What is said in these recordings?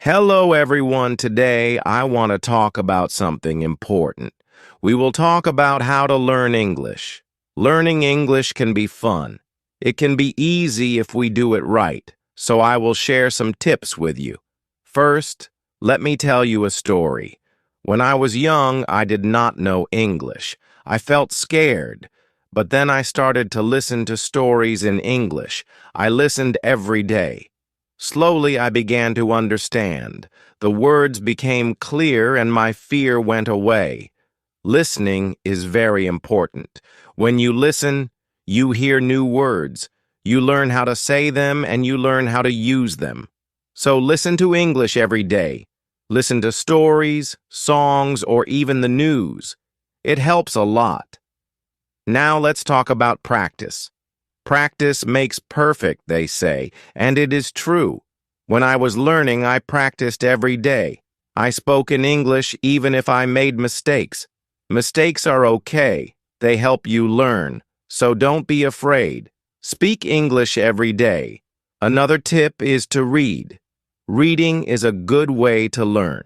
Hello, everyone. Today, I want to talk about something important. We will talk about how to learn English. Learning English can be fun. It can be easy if we do it right, so I will share some tips with you. First, let me tell you a story. When I was young, I did not know English. I felt scared, but then I started to listen to stories in English. I listened every day. Slowly, I began to understand. The words became clear and my fear went away. Listening is very important. When you listen, you hear new words. You learn how to say them and you learn how to use them. So listen to English every day. Listen to stories, songs, or even the news. It helps a lot. Now let's talk about practice. Practice makes perfect, they say, and it is true. When I was learning, I practiced every day. I spoke in English even if I made mistakes. Mistakes are okay. They help you learn, so don't be afraid. Speak English every day. Another tip is to read. Reading is a good way to learn.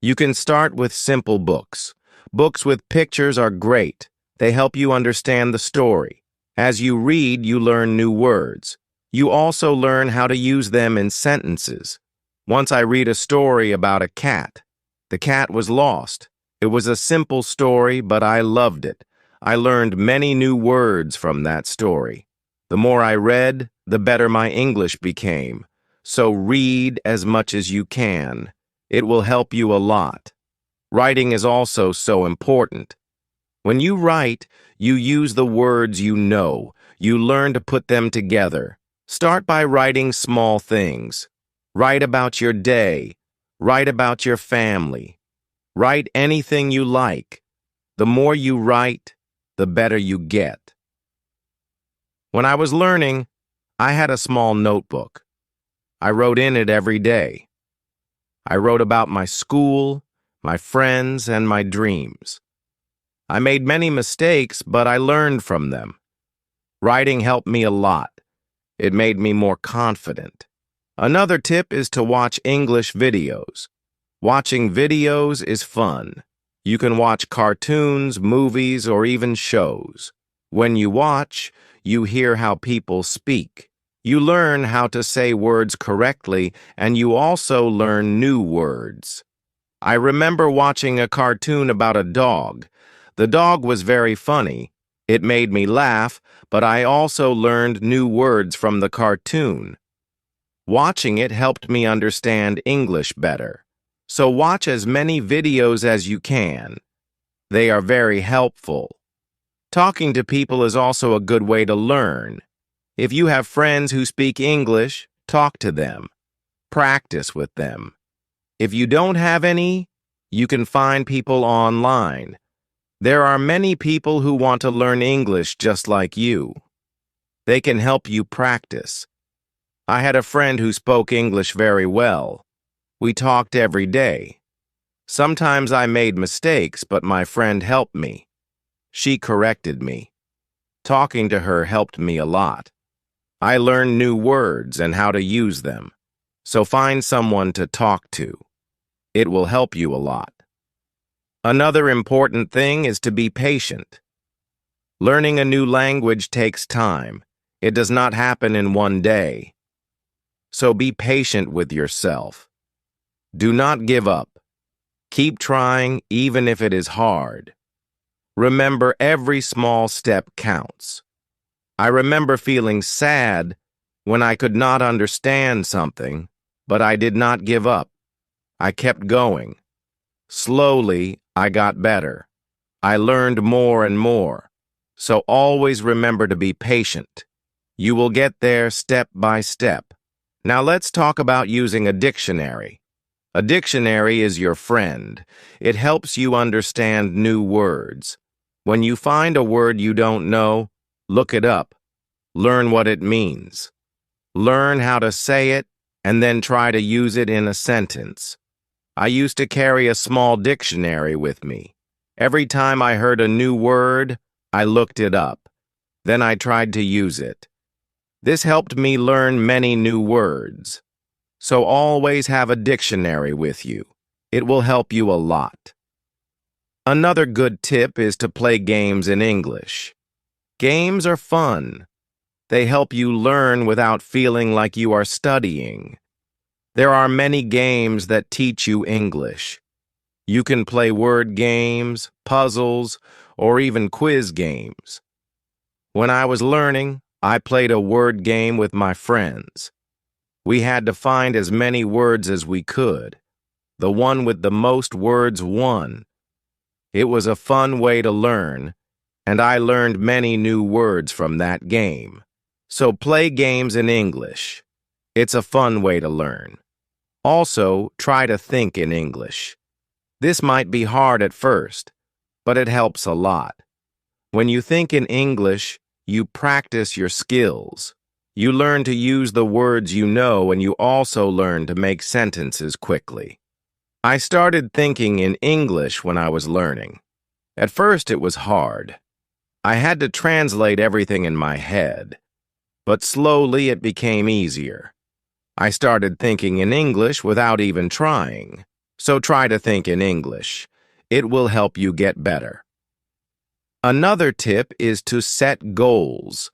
You can start with simple books. Books with pictures are great. They help you understand the story. As you read, you learn new words. You also learn how to use them in sentences. Once I read a story about a cat. The cat was lost. It was a simple story, but I loved it. I learned many new words from that story. The more I read, the better my English became. So read as much as you can. It will help you a lot. Writing is also so important. When you write, you use the words you know. You learn to put them together. Start by writing small things. Write about your day. Write about your family. Write anything you like. The more you write, the better you get. When I was learning, I had a small notebook. I wrote in it every day. I wrote about my school, my friends, and my dreams. I made many mistakes, but I learned from them. Writing helped me a lot. It made me more confident. Another tip is to watch English videos. Watching videos is fun. You can watch cartoons, movies, or even shows. When you watch, you hear how people speak. You learn how to say words correctly, and you also learn new words. I remember watching a cartoon about a dog. The dog was very funny. It made me laugh, but I also learned new words from the cartoon. Watching it helped me understand English better. So watch as many videos as you can. They are very helpful. Talking to people is also a good way to learn. If you have friends who speak English, talk to them. Practice with them. If you don't have any, you can find people online. There are many people who want to learn English just like you. They can help you practice. I had a friend who spoke English very well. We talked every day. Sometimes I made mistakes, but my friend helped me. She corrected me. Talking to her helped me a lot. I learned new words and how to use them. So find someone to talk to. It will help you a lot. Another important thing is to be patient. Learning a new language takes time. It does not happen in one day. So be patient with yourself. Do not give up. Keep trying even if it is hard. Remember, every small step counts. I remember feeling sad when I could not understand something, but I did not give up. I kept going. Slowly, I got better. I learned more and more. So always remember to be patient. You will get there step by step. Now let's talk about using a dictionary. A dictionary is your friend. It helps you understand new words. When you find a word you don't know, look it up. Learn what it means. Learn how to say it, and then try to use it in a sentence. I used to carry a small dictionary with me. Every time I heard a new word, I looked it up. Then I tried to use it. This helped me learn many new words. So always have a dictionary with you. It will help you a lot. Another good tip is to play games in English. Games are fun. They help you learn without feeling like you are studying. There are many games that teach you English. You can play word games, puzzles, or even quiz games. When I was learning, I played a word game with my friends. We had to find as many words as we could. The one with the most words won. It was a fun way to learn, and I learned many new words from that game. So play games in English. It's a fun way to learn. Also, try to think in English. This might be hard at first, but it helps a lot. When you think in English, you practice your skills. You learn to use the words you know, and you also learn to make sentences quickly. I started thinking in English when I was learning. At first, it was hard. I had to translate everything in my head. But slowly, it became easier. I started thinking in English without even trying. So try to think in English. It will help you get better. Another tip is to set goals.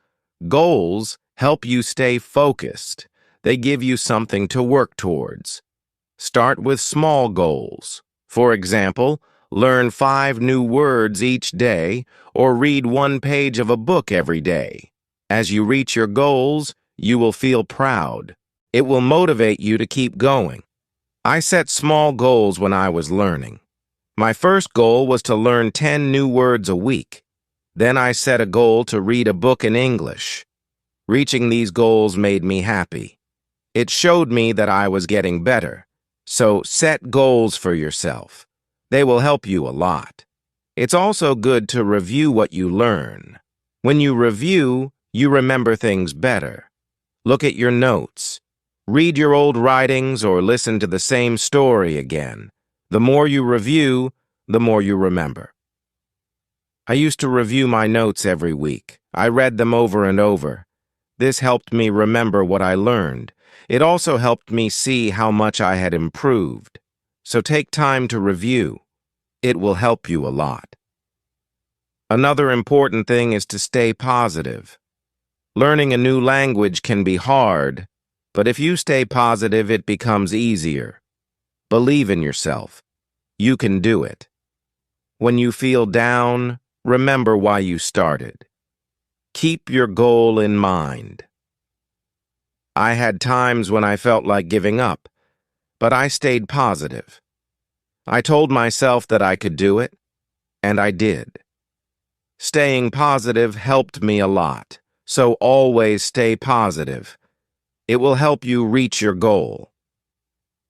Goals help you stay focused. They give you something to work towards. Start with small goals. For example, learn 5 new words each day or read 1 page of a book every day. As you reach your goals, you will feel proud. It will motivate you to keep going. I set small goals when I was learning. My first goal was to learn 10 new words a week. Then I set a goal to read a book in English. Reaching these goals made me happy. It showed me that I was getting better. So set goals for yourself. They will help you a lot. It's also good to review what you learn. When you review, you remember things better. Look at your notes. Read your old writings or listen to the same story again. The more you review, the more you remember. I used to review my notes every week. I read them over and over. This helped me remember what I learned. It also helped me see how much I had improved. So take time to review. It will help you a lot. Another important thing is to stay positive. Learning a new language can be hard, but if you stay positive, it becomes easier. Believe in yourself. You can do it. When you feel down, remember why you started. Keep your goal in mind. I had times when I felt like giving up, but I stayed positive. I told myself that I could do it, and I did. Staying positive helped me a lot, so always stay positive. It will help you reach your goal.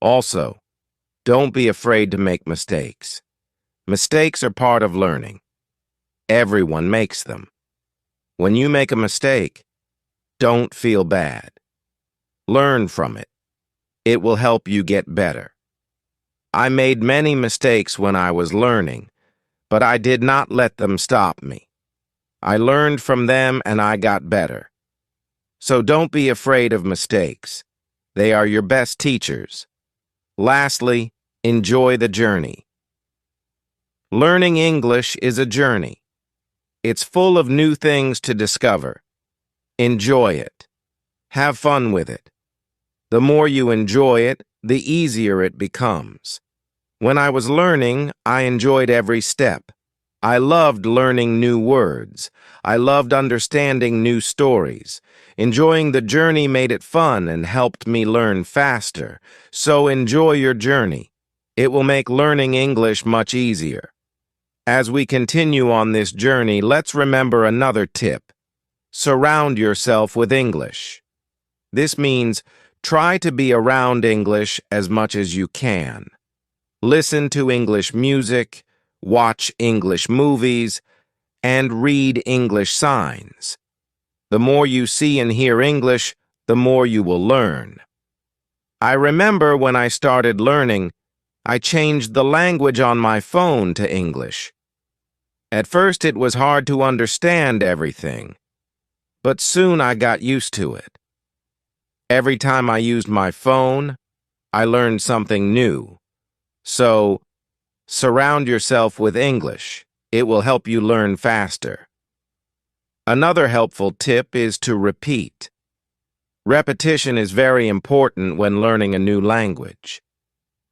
Also, don't be afraid to make mistakes. Mistakes are part of learning. Everyone makes them. When you make a mistake, don't feel bad. Learn from it. It will help you get better. I made many mistakes when I was learning, but I did not let them stop me. I learned from them and I got better. So don't be afraid of mistakes. They are your best teachers. Lastly, enjoy the journey. Learning English is a journey. It's full of new things to discover. Enjoy it. Have fun with it. The more you enjoy it, the easier it becomes. When I was learning, I enjoyed every step. I loved learning new words. I loved understanding new stories. Enjoying the journey made it fun and helped me learn faster. So enjoy your journey. It will make learning English much easier. As we continue on this journey, let's remember another tip. Surround yourself with English. This means try to be around English as much as you can. Listen to English music, watch English movies, and read English signs. The more you see and hear English, the more you will learn. I remember when I started learning, I changed the language on my phone to English. At first, it was hard to understand everything, but soon I got used to it. Every time I used my phone, I learned something new. So, surround yourself with English. It will help you learn faster. Another helpful tip is to repeat. Repetition is very important when learning a new language.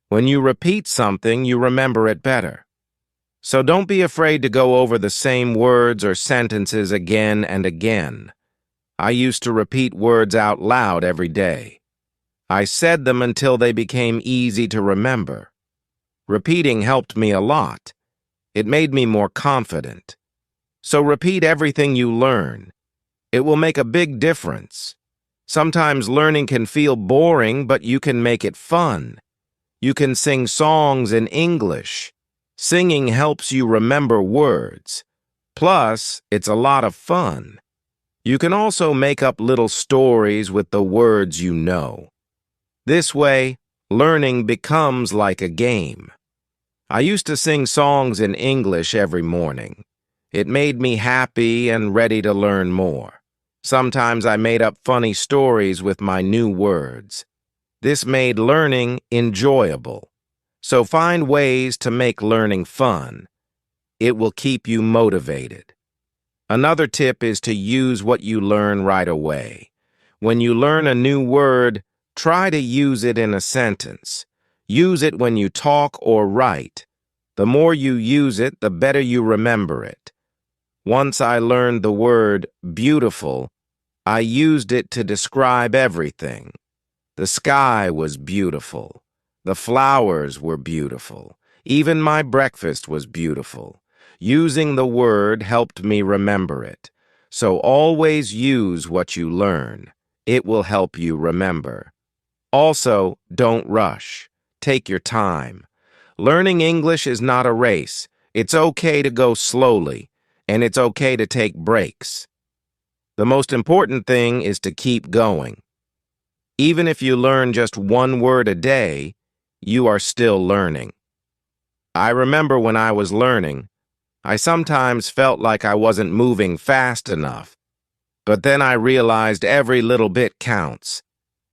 When you repeat something, you remember it better. So don't be afraid to go over the same words or sentences again and again. I used to repeat words out loud every day. I said them until they became easy to remember. Repeating helped me a lot. It made me more confident. So repeat everything you learn. It will make a big difference. Sometimes learning can feel boring, but you can make it fun. You can sing songs in English. Singing helps you remember words. Plus, it's a lot of fun. You can also make up little stories with the words you know. This way, learning becomes like a game. I used to sing songs in English every morning. It made me happy and ready to learn more. Sometimes I made up funny stories with my new words. This made learning enjoyable. So find ways to make learning fun. It will keep you motivated. Another tip is to use what you learn right away. When you learn a new word, try to use it in a sentence. Use it when you talk or write. The more you use it, the better you remember it. Once I learned the word beautiful, I used it to describe everything. The sky was beautiful. The flowers were beautiful. Even my breakfast was beautiful. Using the word helped me remember it. So always use what you learn. It will help you remember. Also, don't rush. Take your time. Learning English is not a race. It's okay to go slowly, and it's okay to take breaks. The most important thing is to keep going. Even if you learn just one word a day, you are still learning. I remember when I was learning, I sometimes felt like I wasn't moving fast enough. But then I realized every little bit counts.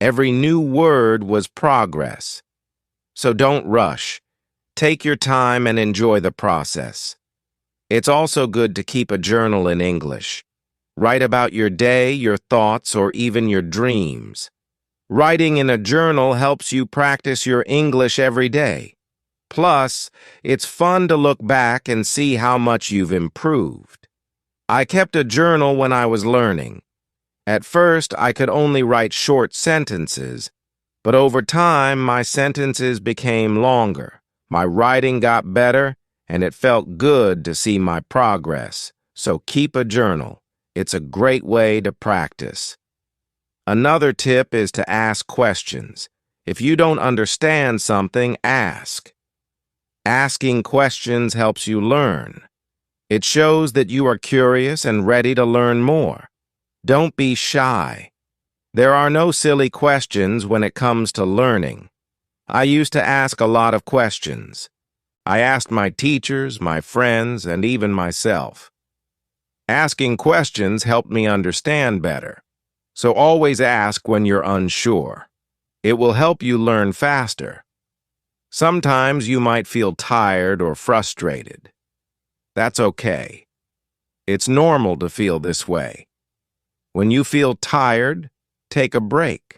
Every new word was progress. So don't rush. Take your time and enjoy the process. It's also good to keep a journal in English. Write about your day, your thoughts, or even your dreams. Writing in a journal helps you practice your English every day. Plus, it's fun to look back and see how much you've improved. I kept a journal when I was learning. At first, I could only write short sentences, but over time, my sentences became longer. My writing got better, and it felt good to see my progress. So keep a journal. It's a great way to practice. Another tip is to ask questions. If you don't understand something, ask. Asking questions helps you learn. It shows that you are curious and ready to learn more. Don't be shy. There are no silly questions when it comes to learning. I used to ask a lot of questions. I asked my teachers, my friends, and even myself. Asking questions helped me understand better. So always ask when you're unsure. It will help you learn faster. Sometimes you might feel tired or frustrated. That's okay. It's normal to feel this way. When you feel tired, take a break.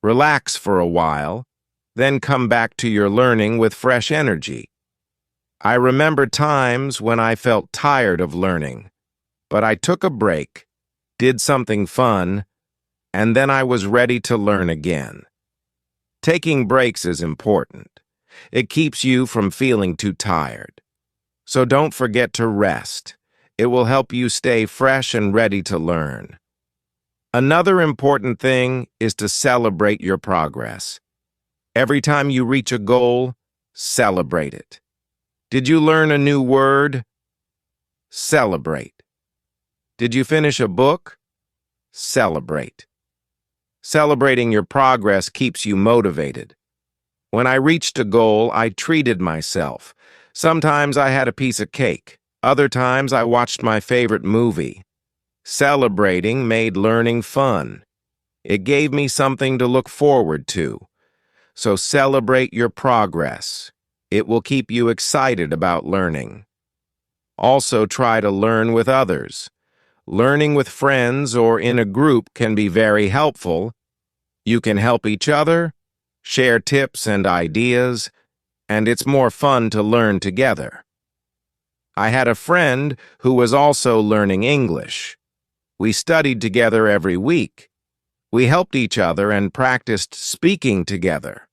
Relax for a while, then come back to your learning with fresh energy. I remember times when I felt tired of learning, but I took a break, did something fun, and then I was ready to learn again. Taking breaks is important. It keeps you from feeling too tired. So don't forget to rest. It will help you stay fresh and ready to learn. Another important thing is to celebrate your progress. Every time you reach a goal, celebrate it. Did you learn a new word? Celebrate. Did you finish a book? Celebrate. Celebrating your progress keeps you motivated. When I reached a goal, I treated myself. Sometimes I had a piece of cake. Other times I watched my favorite movie. Celebrating made learning fun. It gave me something to look forward to. so celebrate your progress. It will keep you excited about learning. Also, try to learn with others. Learning with friends or in a group can be very helpful. You can help each other, share tips and ideas, and it's more fun to learn together. I had a friend who was also learning English. We studied together every week. We helped each other and practiced speaking together.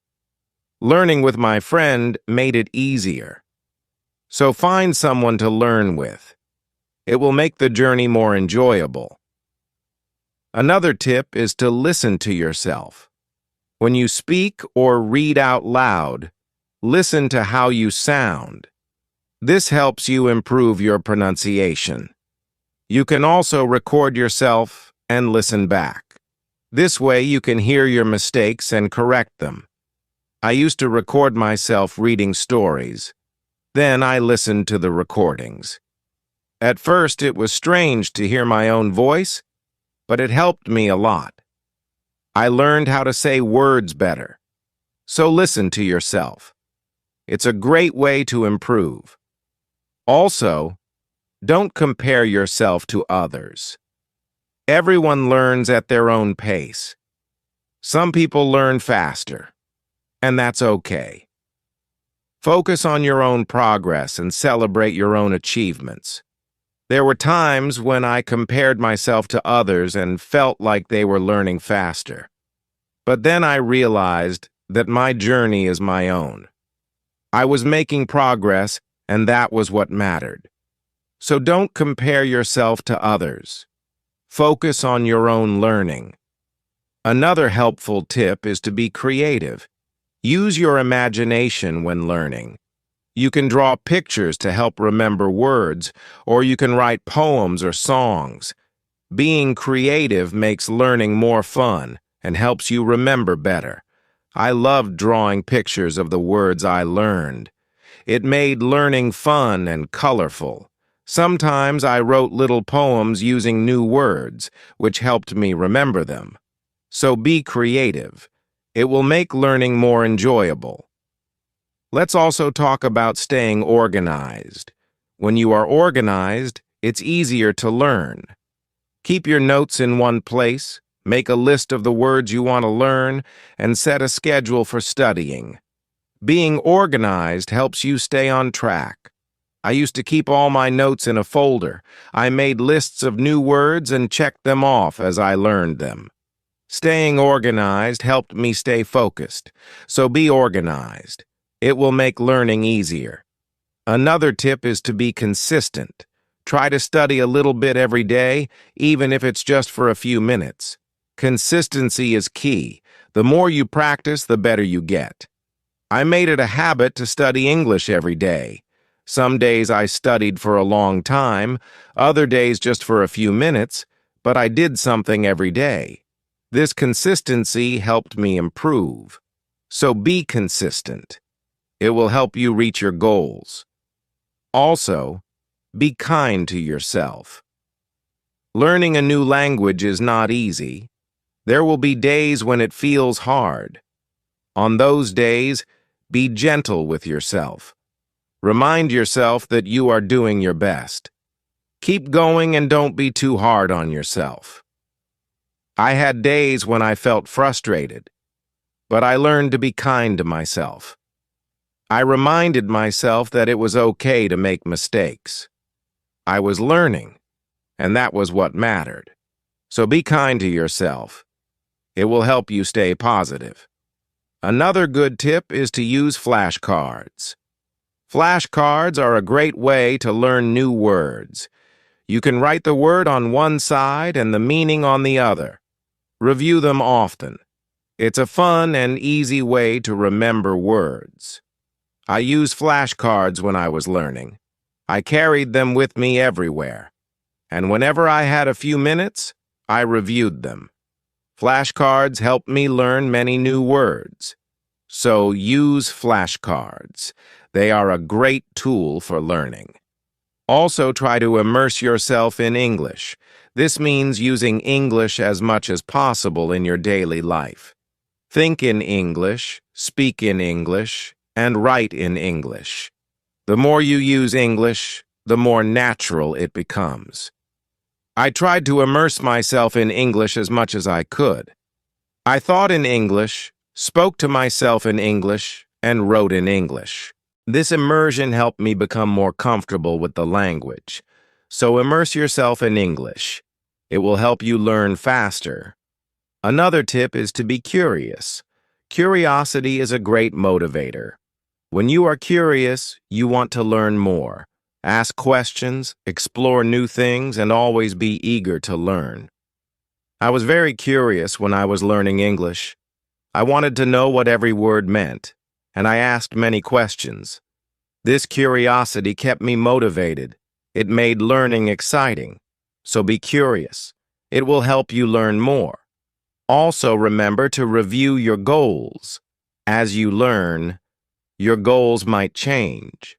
Learning with my friend made it easier. So find someone to learn with. It will make the journey more enjoyable. Another tip is to listen to yourself. When you speak or read out loud, listen to how you sound. This helps you improve your pronunciation. You can also record yourself and listen back. This way you can hear your mistakes and correct them. I used to record myself reading stories. Then I listened to the recordings. At first it was strange to hear my own voice, but it helped me a lot. I learned how to say words better. So listen to yourself. It's a great way to improve. Also, don't compare yourself to others. Everyone learns at their own pace. Some people learn faster, and that's okay. Focus on your own progress and celebrate your own achievements. There were times when I compared myself to others and felt like they were learning faster. But then I realized that my journey is my own. I was making progress, and that was what mattered. So don't compare yourself to others. Focus on your own learning. Another helpful tip is to be creative. Use your imagination when learning. You can draw pictures to help remember words, or you can write poems or songs. Being creative makes learning more fun and helps you remember better. I loved drawing pictures of the words I learned. It made learning fun and colorful. Sometimes I wrote little poems using new words, which helped me remember them. So be creative. It will make learning more enjoyable. Let's also talk about staying organized. When you are organized, it's easier to learn. Keep your notes in one place, make a list of the words you want to learn, and set a schedule for studying. Being organized helps you stay on track. I used to keep all my notes in a folder. I made lists of new words and checked them off as I learned them. Staying organized helped me stay focused, so be organized. It will make learning easier. Another tip is to be consistent. Try to study a little bit every day, even if it's just for a few minutes. Consistency is key. The more you practice, the better you get. I made it a habit to study English every day. Some days I studied for a long time, other days just for a few minutes, but I did something every day. This consistency helped me improve. So be consistent. It will help you reach your goals. Also, be kind to yourself. Learning a new language is not easy. There will be days when it feels hard. On those days, be gentle with yourself. Remind yourself that you are doing your best. Keep going and don't be too hard on yourself. I had days when I felt frustrated, but I learned to be kind to myself. I reminded myself that it was okay to make mistakes. I was learning, and that was what mattered. So be kind to yourself. It will help you stay positive. Another good tip is to use flashcards. Flashcards are a great way to learn new words. You can write the word on one side and the meaning on the other. Review them often. It's a fun and easy way to remember words. I used flashcards when I was learning. I carried them with me everywhere. And whenever I had a few minutes, I reviewed them. Flashcards helped me learn many new words. So use flashcards. They are a great tool for learning. Also try to immerse yourself in English. This means using English as much as possible in your daily life. Think in English, speak in English, and write in English. The more you use English, the more natural it becomes. I tried to immerse myself in English as much as I could. I thought in English, spoke to myself in English, and wrote in English. This immersion helped me become more comfortable with the language. So immerse yourself in English. It will help you learn faster. Another tip is to be curious. Curiosity is a great motivator. When you are curious, you want to learn more. Ask questions, explore new things, and always be eager to learn. I was very curious when I was learning English. I wanted to know what every word meant, and I asked many questions. This curiosity kept me motivated. It made learning exciting. So be curious. It will help you learn more. Also remember to review your goals. As you learn, your goals might change.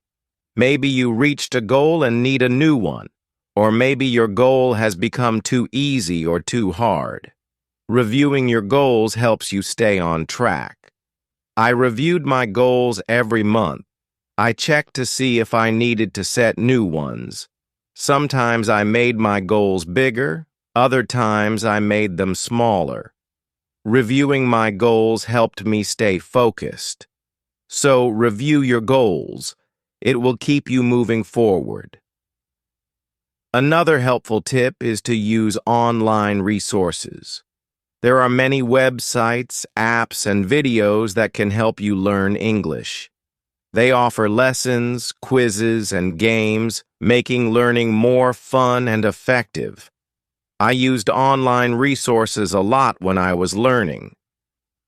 Maybe you reached a goal and need a new one, or maybe your goal has become too easy or too hard. Reviewing your goals helps you stay on track. I reviewed my goals every month. I checked to see if I needed to set new ones. Sometimes I made my goals bigger, other times I made them smaller. Reviewing my goals helped me stay focused. So review your goals. It will keep you moving forward. Another helpful tip is to use online resources. There are many websites, apps, and videos that can help you learn English. They offer lessons, quizzes, and games, making learning more fun and effective. I used online resources a lot when I was learning.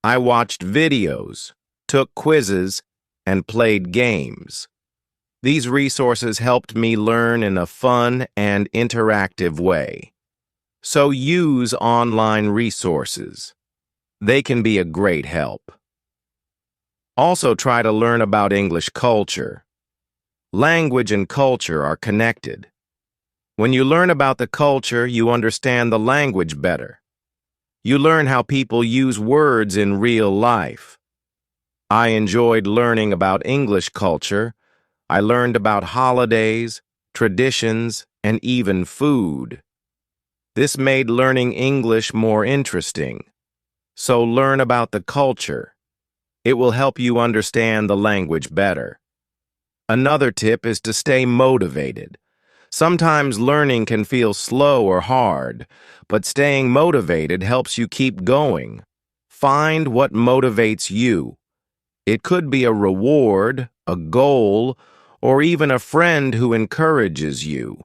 I watched videos, took quizzes, and played games. These resources helped me learn in a fun and interactive way. So use online resources. They can be a great help. Also try to learn about English culture. Language and culture are connected. When you learn about the culture, you understand the language better. You learn how people use words in real life. I enjoyed learning about English culture. I learned about holidays, traditions, and even food. This made learning English more interesting. So learn about the culture. It will help you understand the language better. Another tip is to stay motivated. Sometimes learning can feel slow or hard, but staying motivated helps you keep going. Find what motivates you. It could be a reward, a goal, or even a friend who encourages you.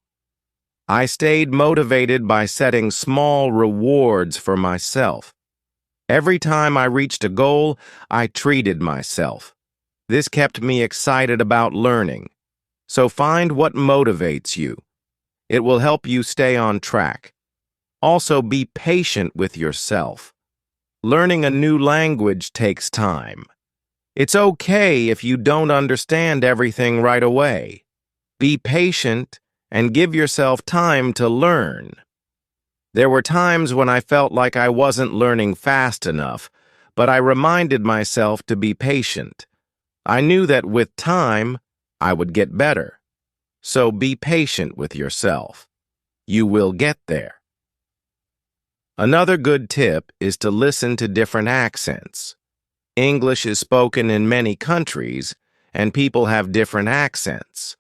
I stayed motivated by setting small rewards for myself. Every time I reached a goal, I treated myself. This kept me excited about learning. So find what motivates you. It will help you stay on track. Also, be patient with yourself. Learning a new language takes time. It's okay if you don't understand everything right away. Be patient and give yourself time to learn. There were times when I felt like I wasn't learning fast enough, but I reminded myself to be patient. I knew that with time, I would get better. So be patient with yourself. You will get there. Another good tip is to listen to different accents. English is spoken in many countries, and people have different accents.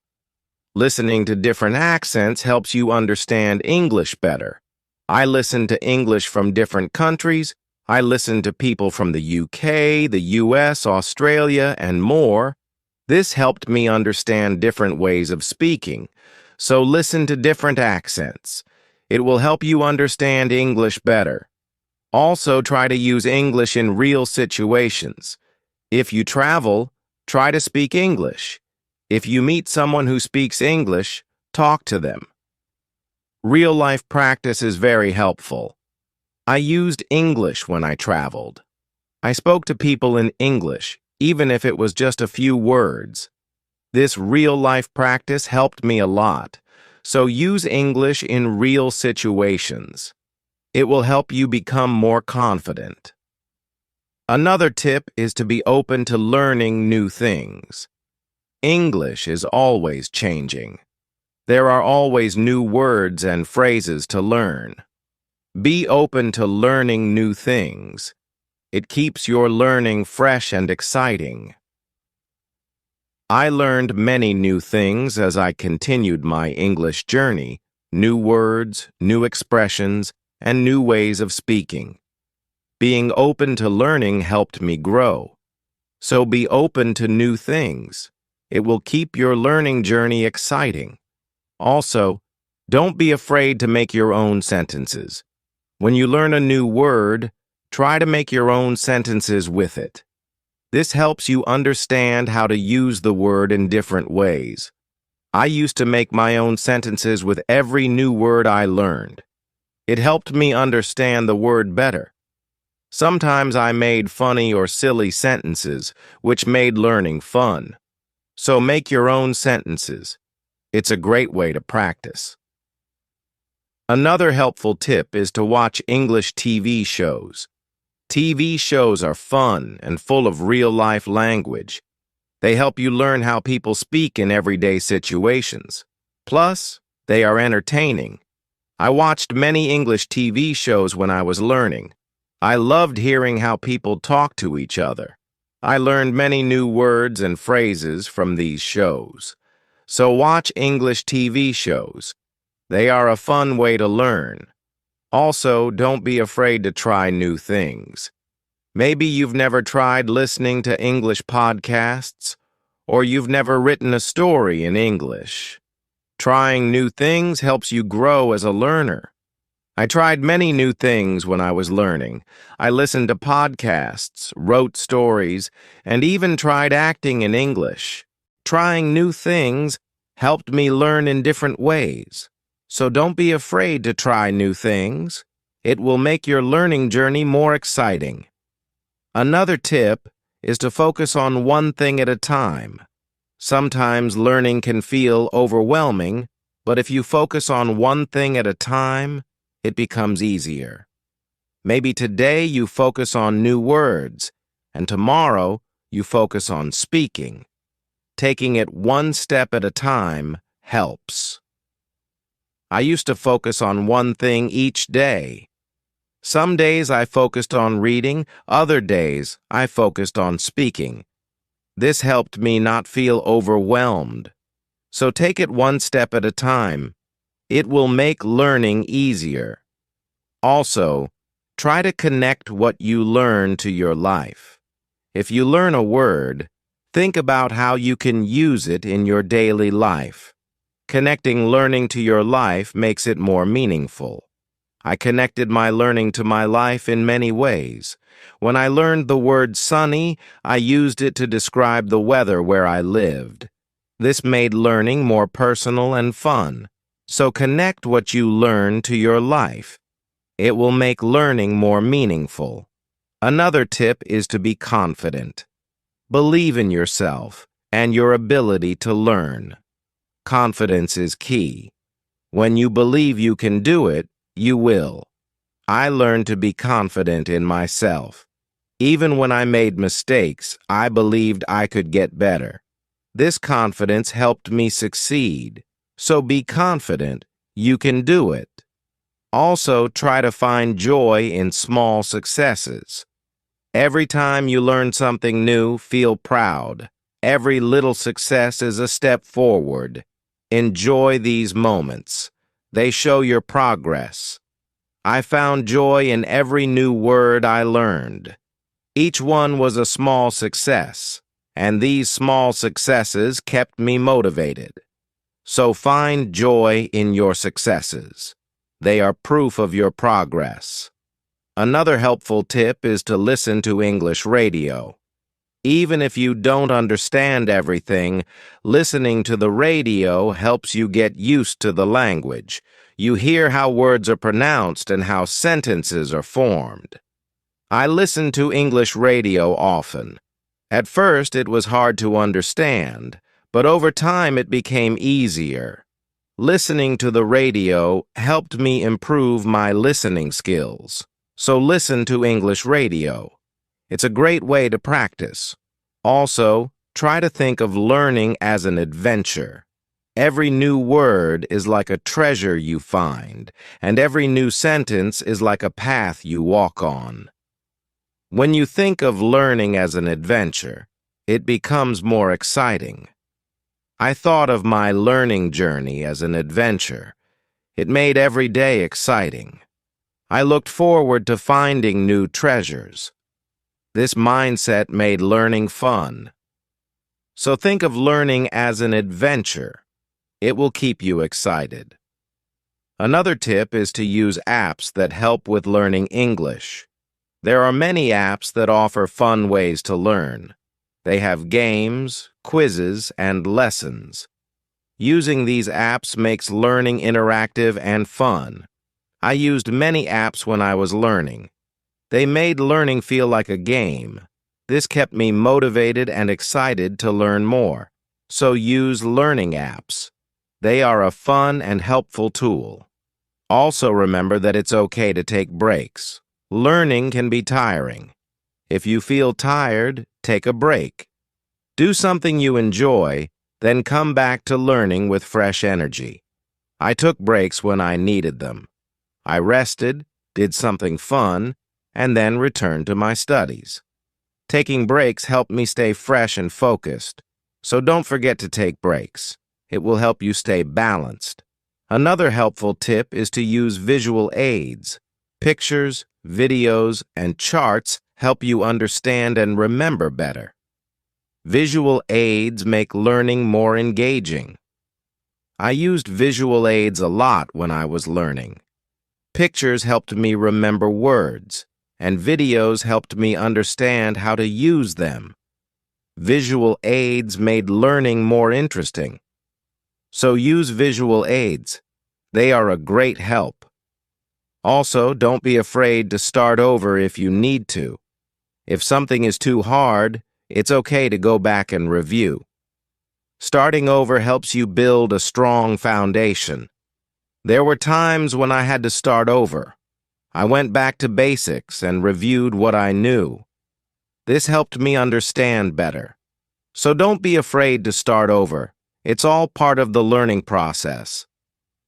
Listening to different accents helps you understand English better. I listen to English from different countries. I listen to people from the UK, the US, Australia, and more. This helped me understand different ways of speaking. So listen to different accents. It will help you understand English better. Also, try to use English in real situations. If you travel, try to speak English. If you meet someone who speaks English, talk to them. Real-life practice is very helpful. I used English when I traveled. I spoke to people in English, even if it was just a few words. This real-life practice helped me a lot, so use English in real situations. It will help you become more confident. Another tip is to be open to learning new things. English is always changing. There are always new words and phrases to learn. Be open to learning new things. It keeps your learning fresh and exciting. I learned many new things as I continued my English journey, new words, new expressions, and new ways of speaking. Being open to learning helped me grow. So be open to new things. It will keep your learning journey exciting. Also, don't be afraid to make your own sentences. When you learn a new word, try to make your own sentences with it. This helps you understand how to use the word in different ways. I used to make my own sentences with every new word I learned. It helped me understand the word better. Sometimes I made funny or silly sentences, which made learning fun. So make your own sentences. It's a great way to practice. Another helpful tip is to watch English TV shows. TV shows are fun and full of real-life language. They help you learn how people speak in everyday situations. Plus, they are entertaining. I watched many English TV shows when I was learning. I loved hearing how people talk to each other. I learned many new words and phrases from these shows. So watch English TV shows. They are a fun way to learn. Also, don't be afraid to try new things. Maybe you've never tried listening to English podcasts, or you've never written a story in English. Trying new things helps you grow as a learner. I tried many new things when I was learning. I listened to podcasts, wrote stories, and even tried acting in English. Trying new things helped me learn in different ways. So don't be afraid to try new things. It will make your learning journey more exciting. Another tip is to focus on one thing at a time. Sometimes learning can feel overwhelming, but if you focus on one thing at a time, it becomes easier. Maybe today you focus on new words, and tomorrow you focus on speaking. Taking it one step at a time helps. I used to focus on one thing each day. Some days I focused on reading, other days I focused on speaking. This helped me not feel overwhelmed. So take it one step at a time. It will make learning easier. Also, try to connect what you learn to your life. If you learn a word, think about how you can use it in your daily life. Connecting learning to your life makes it more meaningful. I connected my learning to my life in many ways. When I learned the word sunny, I used it to describe the weather where I lived. This made learning more personal and fun. So connect what you learn to your life. It will make learning more meaningful. Another tip is to be confident. Believe in yourself and your ability to learn. Confidence is key. When you believe you can do it, you will. I learned to be confident in myself. Even when I made mistakes, I believed I could get better. This confidence helped me succeed. So be confident. You can do it. Also, try to find joy in small successes. Every time you learn something new, feel proud. Every little success is a step forward. Enjoy these moments. They show your progress. I found joy in every new word I learned. Each one was a small success, and these small successes kept me motivated. So find joy in your successes. They are proof of your progress. Another helpful tip is to listen to English radio. Even if you don't understand everything, listening to the radio helps you get used to the language. You hear how words are pronounced and how sentences are formed. I listen to English radio often. At first, it was hard to understand, but over time it became easier. Listening to the radio helped me improve my listening skills. So listen to English radio. It's a great way to practice. Also, try to think of learning as an adventure. Every new word is like a treasure you find, and every new sentence is like a path you walk on. When you think of learning as an adventure, it becomes more exciting. I thought of my learning journey as an adventure. It made every day exciting. I looked forward to finding new treasures. This mindset made learning fun. So think of learning as an adventure. It will keep you excited. Another tip is to use apps that help with learning English. There are many apps that offer fun ways to learn. They have games, quizzes, and lessons. Using these apps makes learning interactive and fun. I used many apps when I was learning. They made learning feel like a game. This kept me motivated and excited to learn more. So use learning apps. They are a fun and helpful tool. Also remember that it's okay to take breaks. Learning can be tiring. If you feel tired, take a break. Do something you enjoy, then come back to learning with fresh energy. I took breaks when I needed them. I rested, did something fun, and then returned to my studies. Taking breaks helped me stay fresh and focused, so don't forget to take breaks. It will help you stay balanced. Another helpful tip is to use visual aids. Pictures, videos, and charts help you understand and remember better. Visual aids make learning more engaging. I used visual aids a lot when I was learning. Pictures helped me remember words, and videos helped me understand how to use them. Visual aids made learning more interesting. So use visual aids. They are a great help. Also, don't be afraid to start over if you need to. If something is too hard, it's okay to go back and review. Starting over helps you build a strong foundation. There were times when I had to start over. I went back to basics and reviewed what I knew. This helped me understand better. So don't be afraid to start over. It's all part of the learning process.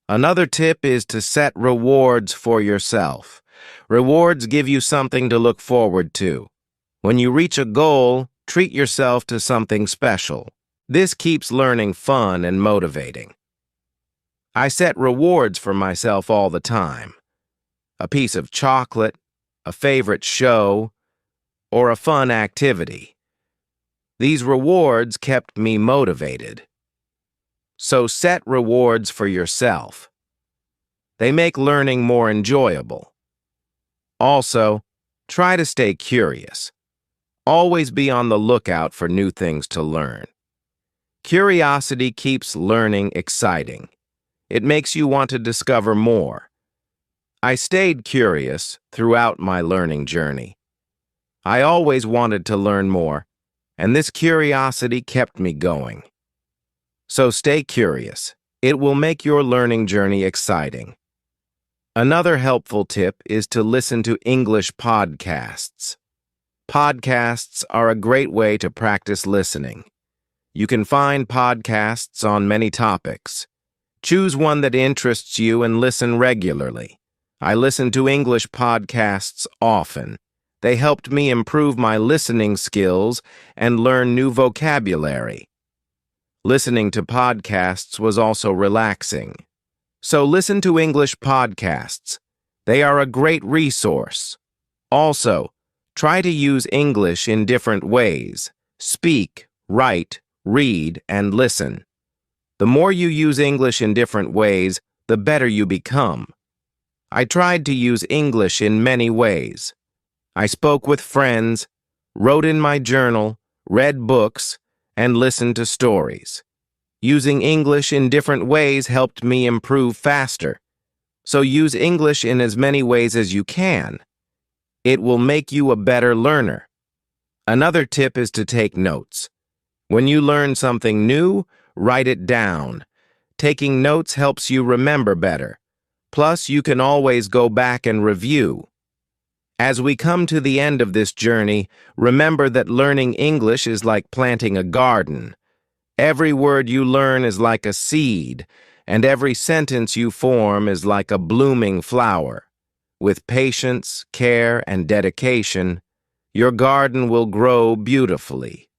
Another tip is to set rewards for yourself. Rewards give you something to look forward to. When you reach a goal, treat yourself to something special. This keeps learning fun and motivating. I set rewards for myself all the time. A piece of chocolate, a favorite show, or a fun activity. These rewards kept me motivated. So set rewards for yourself. They make learning more enjoyable. Also, try to stay curious. Always be on the lookout for new things to learn. Curiosity keeps learning exciting. It makes you want to discover more. I stayed curious throughout my learning journey. I always wanted to learn more, and this curiosity kept me going. So stay curious. It will make your learning journey exciting. Another helpful tip is to listen to English podcasts. Podcasts are a great way to practice listening. You can find podcasts on many topics. Choose one that interests you and listen regularly. I listen to English podcasts often. They helped me improve my listening skills and learn new vocabulary. Listening to podcasts was also relaxing. So listen to English podcasts. They are a great resource. Also, try to use English in different ways. Speak, write, read, and listen. The more you use English in different ways, the better you become. I tried to use English in many ways. I spoke with friends, wrote in my journal, read books, and listened to stories. Using English in different ways helped me improve faster. So use English in as many ways as you can. It will make you a better learner. Another tip is to take notes. When you learn something new, write it down. Taking notes helps you remember better. Plus, you can always go back and review. As we come to the end of this journey, remember that learning English is like planting a garden. Every word you learn is like a seed, and every sentence you form is like a blooming flower. With patience, care, and dedication, your garden will grow beautifully,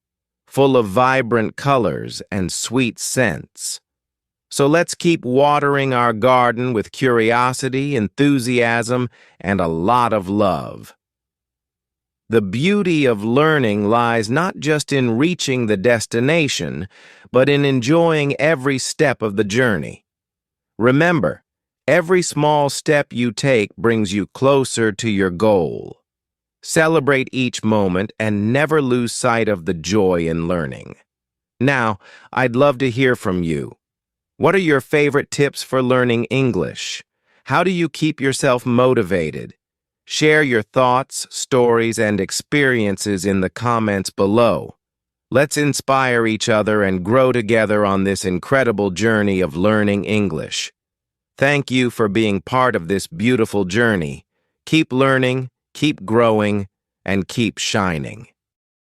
full of vibrant colors and sweet scents. So let's keep watering our garden with curiosity, enthusiasm, and a lot of love. The beauty of learning lies not just in reaching the destination, but in enjoying every step of the journey. Remember, every small step you take brings you closer to your goal. Celebrate each moment and never lose sight of the joy in learning. Now, I'd love to hear from you. What are your favorite tips for learning English? How do you keep yourself motivated? Share your thoughts, stories, and experiences in the comments below. Let's inspire each other and grow together on this incredible journey of learning English. Thank you for being part of this beautiful journey. Keep learning, keep growing, and keep shining.